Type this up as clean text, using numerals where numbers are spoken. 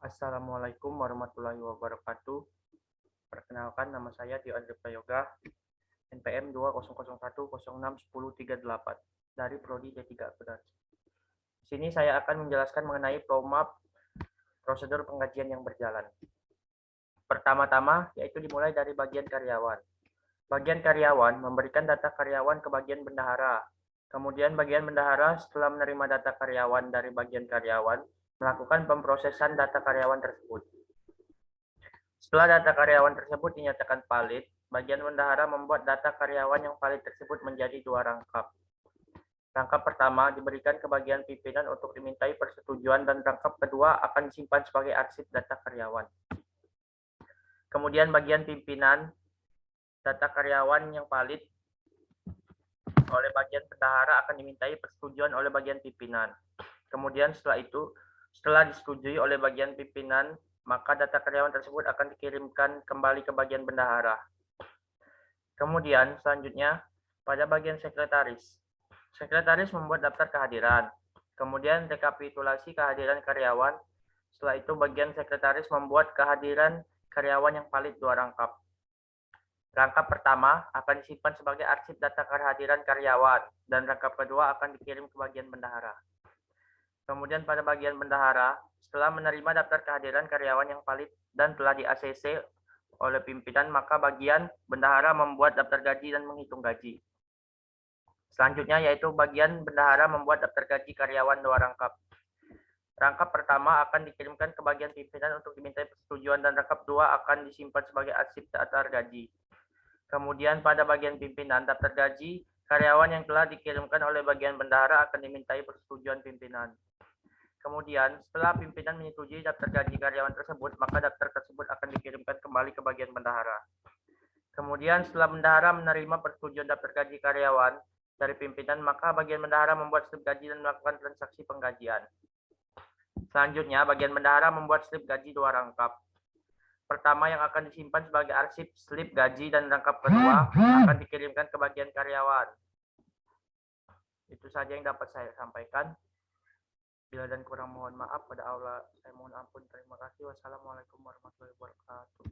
Assalamualaikum warahmatullahi wabarakatuh. Perkenalkan, nama saya Tio Andri Prayoga, NPM 2001061038 dari Prodi D3 Akuntansi. Di sini saya akan menjelaskan mengenai prosedur penggajian yang berjalan. Pertama-tama, yaitu dimulai dari bagian karyawan. Bagian karyawan memberikan data karyawan ke bagian bendahara. Kemudian bagian bendahara setelah menerima data karyawan dari bagian karyawan, melakukan pemrosesan data karyawan tersebut. Setelah data karyawan tersebut dinyatakan valid, bagian bendahara membuat data karyawan yang valid tersebut menjadi 2 rangkap. Rangkap pertama diberikan ke bagian pimpinan untuk dimintai persetujuan dan rangkap kedua akan disimpan sebagai arsip data karyawan. Kemudian bagian pimpinan, data karyawan yang valid oleh bagian bendahara akan dimintai persetujuan oleh bagian pimpinan. Kemudian setelah disetujui oleh bagian pimpinan, maka data karyawan tersebut akan dikirimkan kembali ke bagian bendahara. Kemudian selanjutnya pada bagian sekretaris. Sekretaris membuat daftar kehadiran. Kemudian rekapitulasi kehadiran karyawan. Setelah itu bagian sekretaris membuat kehadiran karyawan yang valid 2 rangkap. Rangkap pertama akan disimpan sebagai arsip data kehadiran karyawan dan rangkap kedua akan dikirim ke bagian bendahara. Kemudian pada bagian bendahara, setelah menerima daftar kehadiran karyawan yang valid dan telah di-ACC oleh pimpinan, maka bagian bendahara membuat daftar gaji dan menghitung gaji. Selanjutnya yaitu bagian bendahara membuat daftar gaji karyawan 2 rangkap. Rangkap pertama akan dikirimkan ke bagian pimpinan untuk dimintai persetujuan dan rangkap 2 akan disimpan sebagai arsip daftar gaji. Kemudian pada bagian pimpinan, daftar gaji karyawan yang telah dikirimkan oleh bagian bendahara akan dimintai persetujuan pimpinan. Kemudian, setelah pimpinan menyetujui daftar gaji karyawan tersebut, maka daftar tersebut akan dikirimkan kembali ke bagian bendahara. Kemudian, setelah bendahara menerima persetujuan daftar gaji karyawan dari pimpinan, maka bagian bendahara membuat slip gaji dan melakukan transaksi penggajian. Selanjutnya, bagian bendahara membuat slip gaji 2 rangkap. Pertama yang akan disimpan sebagai arsip slip gaji dan rangkap kedua akan dikirimkan ke bagian karyawan. Itu saja yang dapat saya sampaikan. Bila dan kurang mohon maaf, pada Allah saya mohon ampun. Terima kasih. Wassalamualaikum warahmatullahi wabarakatuh.